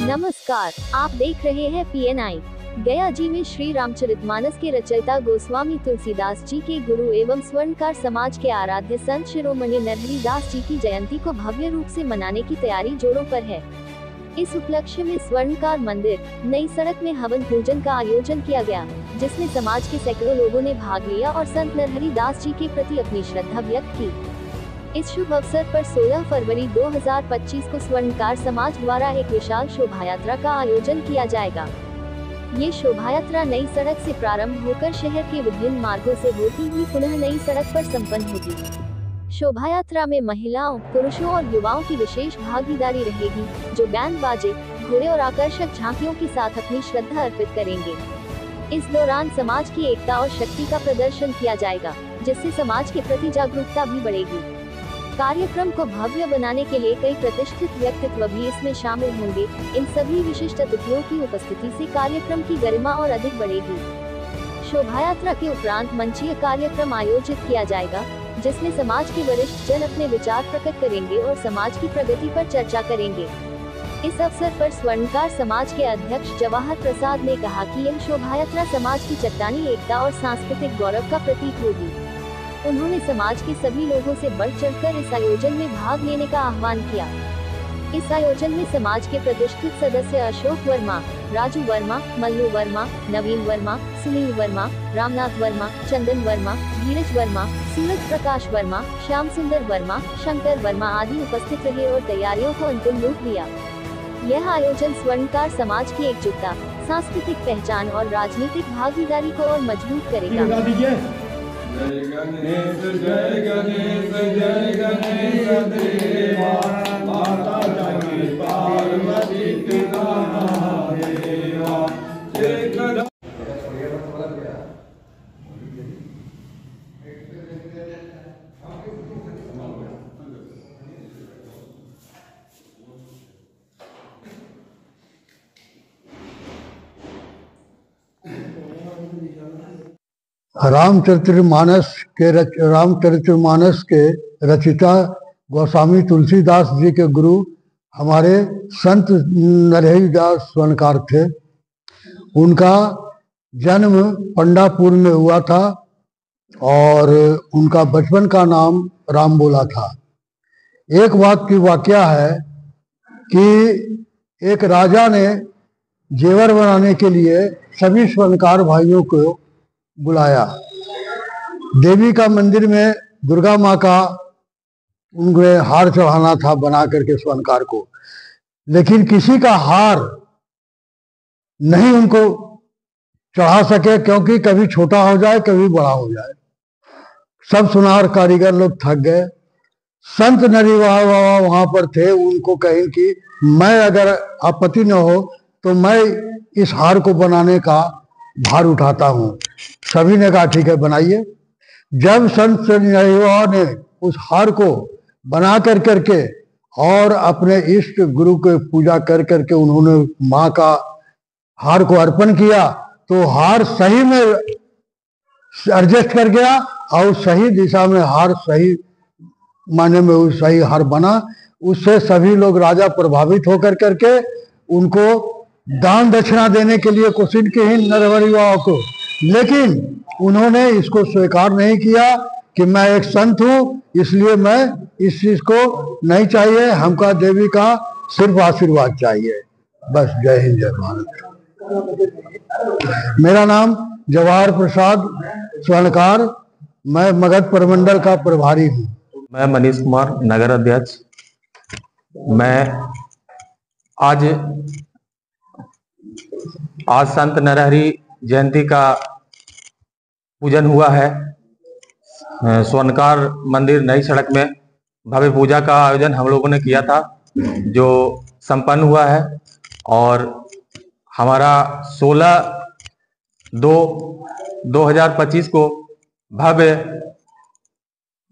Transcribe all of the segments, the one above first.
नमस्कार, आप देख रहे हैं PNI। गया जी में श्री रामचरितमानस के रचयिता गोस्वामी तुलसीदास जी के गुरु एवं स्वर्णकार समाज के आराध्य संत शिरोमणि नरहरि दास जी की जयंती को भव्य रूप से मनाने की तैयारी जोरों पर है। इस उपलक्ष्य में स्वर्णकार मंदिर नई सड़क में हवन पूजन का आयोजन किया गया, जिसमें समाज के सैकड़ों लोगों ने भाग लिया और संत नरहरि दास जी के प्रति अपनी श्रद्धा व्यक्त की। इस शुभ अवसर पर 16 फरवरी 2025 को स्वर्णकार समाज द्वारा एक विशाल शोभा यात्रा का आयोजन किया जाएगा। ये शोभा यात्रा नई सड़क से प्रारंभ होकर शहर के विभिन्न मार्गों से होती हुई पुनः नई सड़क पर संपन्न होगी। शोभा यात्रा में महिलाओं, पुरुषों और युवाओं की विशेष भागीदारी रहेगी, जो बैंड बाजे, घोड़े और आकर्षक झांकियों के साथ अपनी श्रद्धा अर्पित करेंगे। इस दौरान समाज की एकता और शक्ति का प्रदर्शन किया जाएगा, जिससे समाज के प्रति जागरूकता भी बढ़ेगी। कार्यक्रम को भव्य बनाने के लिए कई प्रतिष्ठित व्यक्तित्व भी इसमें शामिल होंगे। इन सभी विशिष्ट अतिथियों की उपस्थिति से कार्यक्रम की गरिमा और अधिक बढ़ेगी। शोभा यात्रा के उपरांत मंचीय कार्यक्रम आयोजित किया जाएगा, जिसमें समाज के वरिष्ठ जन अपने विचार प्रकट करेंगे और समाज की प्रगति पर चर्चा करेंगे। इस अवसर पर स्वर्णकार समाज के अध्यक्ष जवाहर प्रसाद ने कहा कि यह शोभा यात्रा समाज की चट्टानी एकता और सांस्कृतिक गौरव का प्रतीक होगी। उन्होंने समाज के सभी लोगों से बढ़ चढ़कर इस आयोजन में भाग लेने का आह्वान किया। इस आयोजन में समाज के प्रतिष्ठित सदस्य अशोक वर्मा, राजू वर्मा, मल्लू वर्मा, नवीन वर्मा, सुनील वर्मा, रामनाथ वर्मा, चंदन वर्मा, धीरज वर्मा, सूरज प्रकाश वर्मा, श्याम सुंदर वर्मा, शंकर वर्मा आदि उपस्थित रहे और तैयारियों को अंतिम रूप दिया। यह आयोजन स्वर्णकार समाज की एकजुटता, सांस्कृतिक पहचान और राजनीतिक भागीदारी को और मजबूत करेगा। जय गणेश जय गणेश जय गणेश देवा, माता जाकी पार्वती पिता महादेवा। जय गणेश रामचरितमानस के रचयिता गोस्वामी तुलसीदास जी के गुरु हमारे संत नरहरि दास स्वर्णकार थे। उनका जन्म पंडापुर में हुआ था और उनका बचपन का नाम राम बोला था। एक बात की वाकया है कि एक राजा ने जेवर बनाने के लिए सभी स्वर्णकार भाइयों को बुलाया। देवी का मंदिर में दुर्गा माँ का उनके हार चढ़ाना था बना करके स्वर्णकार को, लेकिन किसी का हार नहीं उनको चढ़ा सके, क्योंकि कभी छोटा हो जाए कभी बड़ा हो जाए। सब सुनार कारीगर लोग थक गए। संत नरहरि बाबा वहां पर थे। उनको कहें कि मैं अगर आपत्ति न हो तो मैं इस हार को बनाने का भार उठाता हूँ। सभी ने कहा ठीक है बनाइए। जब संत नरहरि बाबा ने उस हार को बना कर करके और अपने इष्ट गुरु को पूजा कर करके उन्होंने माँ का हार को अर्पण किया, तो हार सही में एडजस्ट कर गया और सही दिशा में हार सही माने में वो सही हार बना। उससे सभी लोग राजा प्रभावित होकर करके उनको दान दक्षिणा देने के लिए कोशिश की ही नरहरि बाबा को, लेकिन उन्होंने इसको स्वीकार नहीं किया कि मैं एक संत हूँ, इसलिए मैं इस चीज को नहीं चाहिए, हमका देवी का सिर्फ आशीर्वाद चाहिए। बस जय हिंद जय भारत। मेरा नाम जवाहर प्रसाद स्वर्णकार, मैं मगध प्रमंडल का प्रभारी हूँ। मैं मनीष कुमार नगर अध्यक्ष। मैं आज संत नरहरि जयंती का पूजन हुआ है। स्वर्णकार मंदिर नई सड़क में भव्य पूजा का आयोजन हम लोगों ने किया था, जो संपन्न हुआ है। और हमारा 16/2/2025 को भव्य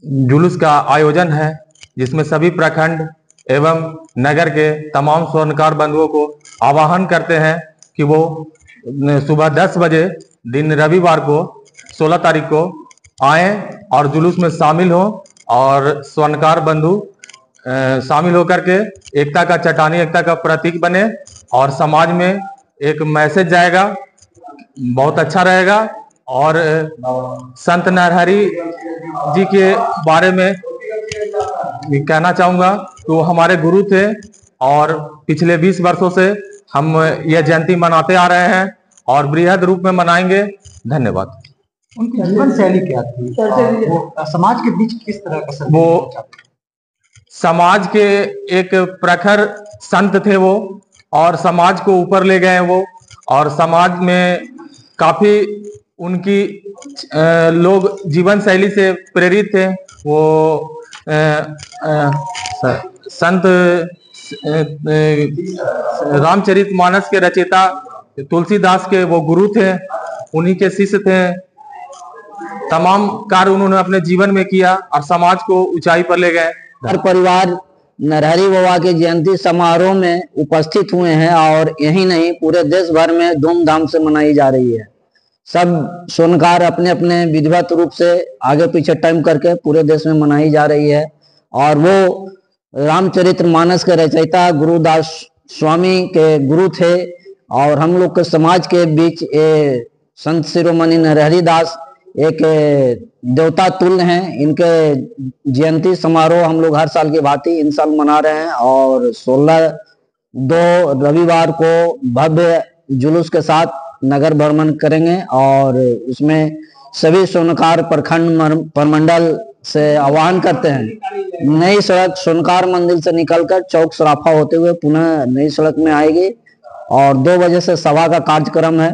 जुलूस का आयोजन है, जिसमें सभी प्रखंड एवं नगर के तमाम स्वर्णकार बंधुओं को आह्वान करते हैं कि वो सुबह 10 बजे दिन रविवार को 16 तारीख को आए और जुलूस में शामिल हों और स्वर्णकार बंधु शामिल होकर के एकता का चट्टानी एकता का प्रतीक बने और समाज में एक मैसेज जाएगा, बहुत अच्छा रहेगा। और संत नरहरि जी के बारे में कहना चाहूंगा कि वो हमारे गुरु थे और पिछले 20 वर्षों से हम यह जयंती मनाते आ रहे हैं और बृहद रूप में मनाएंगे। धन्यवाद। उनकी जीवन शैली क्या थी? वो समाज के बीच किस तरह का वो समाज के एक प्रखर संत थे वो, और समाज को ऊपर ले गए वो, और समाज में काफी उनकी लोग जीवन शैली से प्रेरित थे। वो संत रामचरितमानस के रचयिता तुलसीदास के वो गुरु थे, उन्हीं के शिष्य थे। तमाम कार्य उन्होंने अपने जीवन में किया और समाज को ऊंचाई पर ले गए। हर परिवार नरहरि बाबा के जयंती समारोह में उपस्थित हुए हैं और यही नहीं पूरे देश भर में धूमधाम से मनाई जा रही है। सब सोनकार अपने अपने विधिवत रूप से आगे पीछे टाइम करके पूरे देश में मनाई जा रही है। और वो रामचरितमानस के रचयिता गुरुदास स्वामी के गुरु थे और हम लोग के समाज के बीच संत शिरोमणि नरहरि दास एक देवता तुल्य हैं। इनके जयंती समारोह हम लोग हर साल की भांति इन साल मना रहे हैं और 16/2 रविवार को भव्य जुलूस के साथ नगर भ्रमण करेंगे। और उसमें सभी सोनकार प्रखंड प्रमंडल से आह्वान करते हैं, नई सड़क सोनकार मंदिर से निकलकर चौक सराफा होते हुए पुनः नई सड़क में आएगी और 2 बजे से सभा का कार्यक्रम है।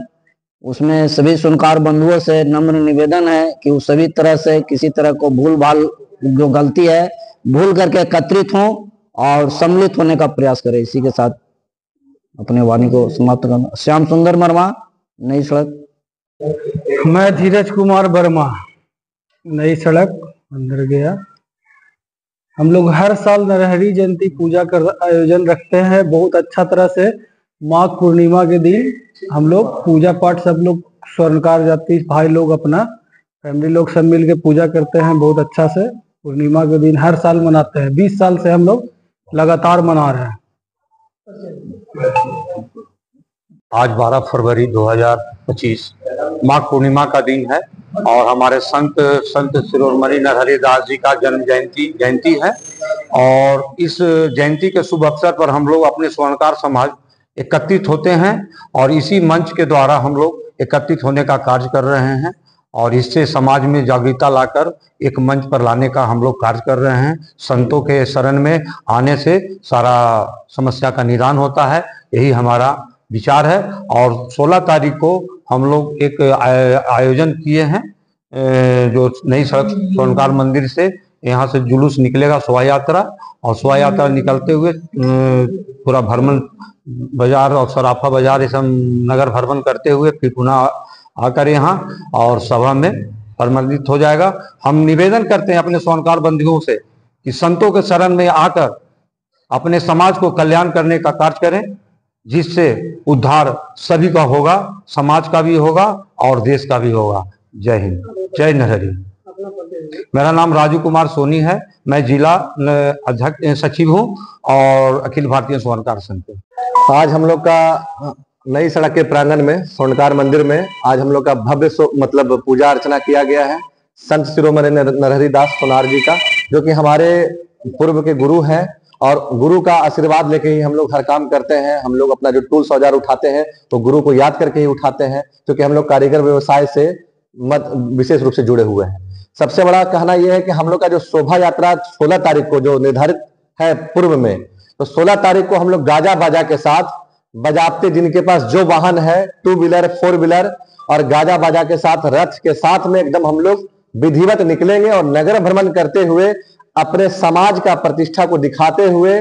उसमें सभी सोनकार बंधुओं से नम्र निवेदन है कि वो सभी तरह से किसी तरह को भूल भाल जो गलती है भूल करके एकत्रित हों और सम्मिलित होने का प्रयास करें। इसी के साथ अपने वाणी को समाप्त करना। श्याम सुंदर वर्मा, नई सड़क। मैं धीरज कुमार वर्मा, नई सड़क अंदर गया। हम लोग हर साल नरहरि जयंती पूजा का आयोजन रखते हैं बहुत अच्छा तरह से। माघ पूर्णिमा के दिन हम लोग पूजा पाठ सब लोग स्वर्णकार जाति भाई लोग अपना फैमिली लोग सब मिल के पूजा करते हैं बहुत अच्छा से। पूर्णिमा के दिन हर साल मनाते हैं, 20 साल से हम लोग लगातार मना रहे हैं। आज 12 फरवरी 2025 माघ पूर्णिमा का दिन है और हमारे संत शिरोमणि नरहरि दास जी का जन्म जयंती है। और इस जयंती के शुभ अवसर पर हम लोग अपने स्वर्णकार समाज एकत्रित होते हैं और इसी मंच के द्वारा हम लोग एकत्रित होने का कार्य कर रहे हैं और इससे समाज में जागरूकता लाकर एक मंच पर लाने का हम लोग कार्य कर रहे हैं। संतों के शरण में आने से सारा समस्या का निदान होता है, यही हमारा विचार है। और 16 तारीख को हम लोग एक आयोजन किए हैं जो नई सड़क सोनकार मंदिर से यहाँ से जुलूस निकलेगा शोभा यात्रा, और शोभा यात्रा निकलते हुए पूरा भ्रमण बाजार और सराफा बाजार ये सब नगर भ्रमण करते हुए फिर पुनः आकर यहाँ और सभा में सम्मिलित हो जाएगा। हम निवेदन करते हैं अपने सोनकार बंधुओं से कि संतों के शरण में आकर अपने समाज को कल्याण करने का कार्य करें, जिससे उद्धार सभी का होगा, समाज का भी होगा और देश का भी होगा। जय हिंद, जय नरहरि। मेरा नाम राजू कुमार सोनी है, मैं जिला अध्यक्ष सचिव हूँ और अखिल भारतीय स्वर्णकार संघ। आज हम लोग का नई सड़क के प्रांगण में स्वर्णकार मंदिर में आज हम लोग का भव्य मतलब पूजा अर्चना किया गया है संत शिरोमणि नरहरि दास सोनार जी का, जो कि हमारे पूर्व के गुरु हैं और गुरु का आशीर्वाद लेके ही हम लोग हर काम करते हैं। हम लोग अपना जो टूल्स औजार उठाते हैं तो गुरु को याद करके ही उठाते हैं, क्योंकि हम लोग कारीगर व्यवसाय से विशेष रूप से जुड़े हुए हैं। सबसे बड़ा कहना यह है कि हम लोग का जो शोभा यात्रा 16 तारीख को जो निर्धारित है पूर्व में, तो 16 तारीख को हम लोग गाजा बाजा के साथ बजाते, जिनके पास जो वाहन है 2 व्हीलर 4 व्हीलर और गाजा बाजा के साथ रथ के साथ में एकदम हम लोग विधिवत निकलेंगे और नगर भ्रमण करते हुए अपने समाज का प्रतिष्ठा को दिखाते हुए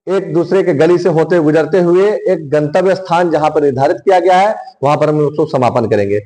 एक दूसरे के गली से होते गुजरते हुए एक गंतव्य स्थान जहां पर निर्धारित किया गया है वहां पर हम उसको समापन करेंगे।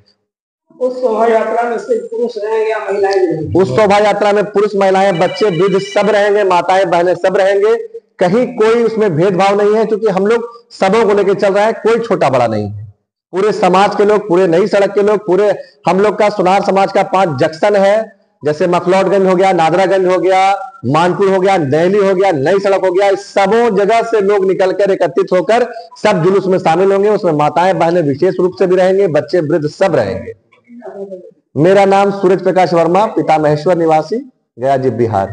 उस शोभा यात्रा में सिर्फ पुरुष रहेंगे या महिलाएं रहेंगी? उस शोभा यात्रा में पुरुष महिलाएं बच्चे वृद्ध सब रहेंगे, माताएं बहनें सब रहेंगे, कहीं कोई उसमें भेदभाव नहीं है, क्योंकि हम लोग सबों को लेकर चल रहे हैं, कोई छोटा बड़ा नहीं है। पूरे समाज के लोग, पूरे नई सड़क के लोग, पूरे हम लोग का सोनार समाज का 5 जंक्शन है, जैसे मखलौडगंज हो गया, नादरागंज हो गया, मानपुर हो गया, नैनी हो गया, नई सड़क हो गया, इस सबों जगह से लोग निकलकर एकत्रित होकर सब जुलूस में शामिल होंगे। उसमें माताएं बहनें विशेष रूप से भी रहेंगे, बच्चे वृद्ध सब रहेंगे। मेरा नाम सूरज प्रकाश वर्मा, पिता महेश्वर निवासी, गया जी, बिहार।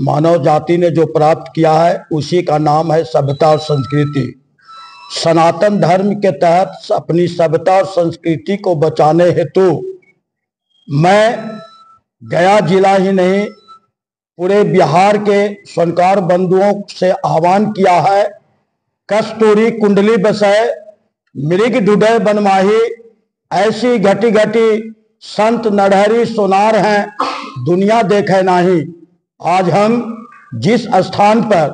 मानव जाति ने जो प्राप्त किया है उसी का नाम है सभ्यता और संस्कृति। सनातन धर्म के तहत अपनी सभ्यता और संस्कृति को बचाने हेतु मैं गया जिला ही नहीं पूरे बिहार के स्वर्णकार बंधुओं से आह्वान किया है। कस्तूरी कुंडली बसय मृग डुडय बनमाही, ऐसी घटी घटी संत नरहरि सोनार हैं, दुनिया देखे नाही। आज हम जिस स्थान पर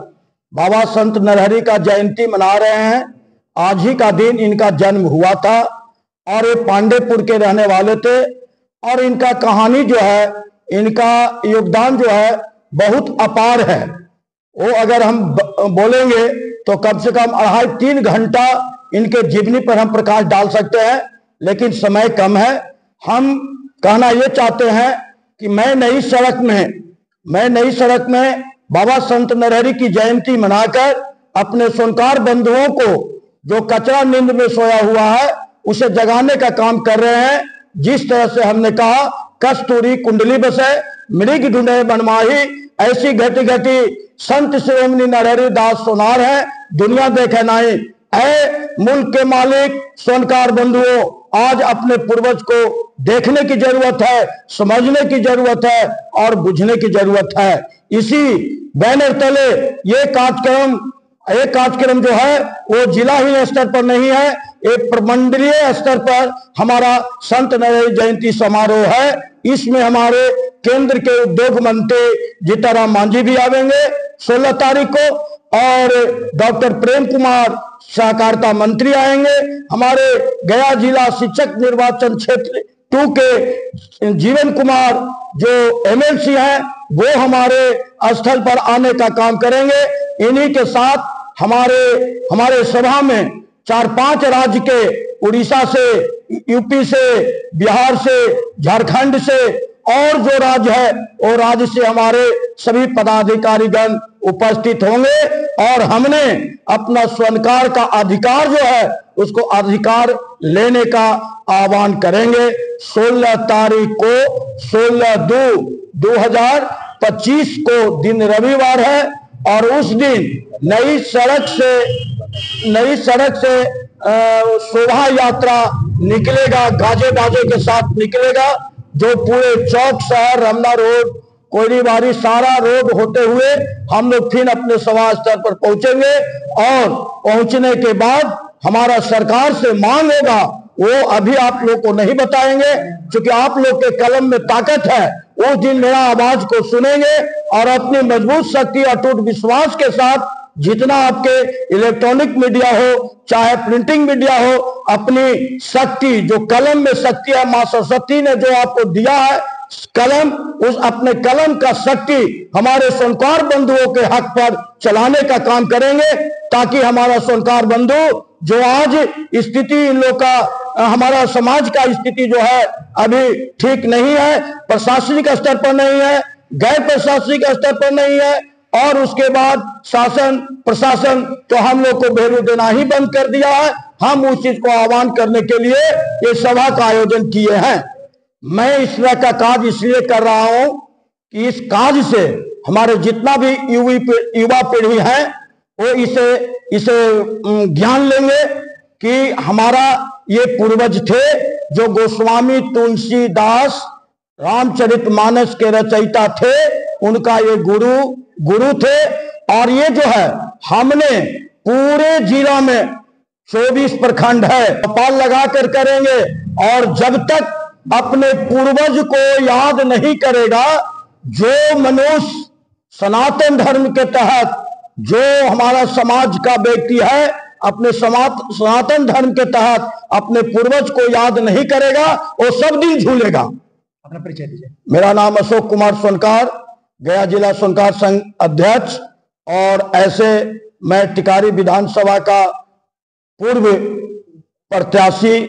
बाबा संत नरहरि का जयंती मना रहे हैं, आज ही का दिन इनका जन्म हुआ था और ये पांडेपुर के रहने वाले थे और इनका कहानी जो है, इनका योगदान जो है बहुत अपार है। वो अगर हम बोलेंगे तो कम से कम 2.5-3 घंटा इनके जीवनी पर हम प्रकाश डाल सकते हैं, लेकिन समय कम है। हम कहना ये चाहते हैं कि मैं नई सड़क में बाबा संत नरहरि की जयंती मनाकर अपने स्वर्णकार बंधुओं को जो कचरा नींद में सोया हुआ है उसे जगाने का काम कर रहे हैं। जिस तरह से हमने कहा कस्तूरी कुंडली बसे मृग ढूंढे बनमाही, ऐसी घटी घटी संत शिरोमणि नरहरि दास सोनार है, दुनिया देखे नहीं। ऐ मुल्क के मालिक स्वर्णकार बंधुओं, आज अपने पूर्वज को देखने की जरूरत है, समझने की जरूरत है और बुझने की जरूरत है। इसी बैनर तले ये कार्यक्रम जो है वो जिला ही स्तर पर नहीं है, एक प्रमंडलीय स्तर पर हमारा संत नरहरि जयंती समारोह है। इसमें हमारे केंद्र के उद्योग मंत्री जीताराम मांझी भी आवेंगे 16 तारीख को, और डॉक्टर प्रेम कुमार सहकारिता मंत्री आएंगे। हमारे गया जिला शिक्षक निर्वाचन क्षेत्र 2 के जीवन कुमार जो MLC हैं वो हमारे स्थल पर आने का काम करेंगे। इन्हीं के साथ हमारे सभा में 4-5 राज्य के, उड़ीसा से, यूपी से, बिहार से, झारखंड से और जो राज्य है वो राज्य से हमारे सभी पदाधिकारीगण उपस्थित होंगे और हमने अपना स्वर्णकार का अधिकार जो है उसको अधिकार लेने का आह्वान करेंगे। 16 तारीख को 16/2/2025 को दिन रविवार है और उस दिन नई सड़क से शोभा यात्रा निकलेगा, गाजे बाजे के साथ निकलेगा, जो पूरे चौक शहर, रमना रोड, कोयरीबारी, सारा रोड होते हुए हम लोग फिर अपने सभा स्थल पर पहुंचेंगे। और पहुंचने के बाद हमारा सरकार से मांग होगा, वो अभी आप लोग को नहीं बताएंगे क्योंकि आप लोग के कलम में ताकत है। उस दिन मेरा आवाज को सुनेंगे और अपनी मजबूत शक्ति, अटूट विश्वास के साथ जितना आपके इलेक्ट्रॉनिक मीडिया हो चाहे प्रिंटिंग मीडिया हो, अपनी शक्ति, जो कलम में शक्ति है, मां सरस्वती ने जो आपको दिया है कलम, उस अपने कलम का शक्ति हमारे स्वर्णकार बंधुओं के हक पर चलाने का काम करेंगे, ताकि हमारा स्वर्णकार बंधु जो आज स्थिति इन लोग का, हमारा समाज का स्थिति जो है अभी ठीक नहीं है, प्रशासनिक स्तर पर नहीं है, गैर प्रशासनिक स्तर पर नहीं है, और उसके बाद शासन प्रशासन तो हम लोग को वैल्यू देना ही बंद कर दिया है। हम उस चीज को आह्वान करने के लिए ये सभा का आयोजन किए हैं। मैं इस तरह का कार्य इसलिए कर रहा हूं कि इस कार्य से हमारे जितना भी युवा पीढ़ी है वो इसे ज्ञान लेंगे कि हमारा ये पूर्वज थे जो गोस्वामी तुलसीदास रामचरितमानस के रचयिता थे, उनका ये गुरु थे। और ये जो है हमने पूरे जिला में 24 प्रखंड है, पाल लगा कर करेंगे। और जब तक अपने पूर्वज को याद नहीं करेगा, जो मनुष्य सनातन धर्म के तहत जो हमारा समाज का व्यक्ति है, अपने सनातन धर्म के तहत अपने पूर्वज को याद नहीं करेगा, वो सब दिन झूलेगा। अपना परिचय दीजिए। मेरा नाम अशोक कुमार स्वर्णकार, गया जिला स्वर्णकार संघ अध्यक्ष, और ऐसे मैं टिकारी विधानसभा का पूर्व प्रत्याशी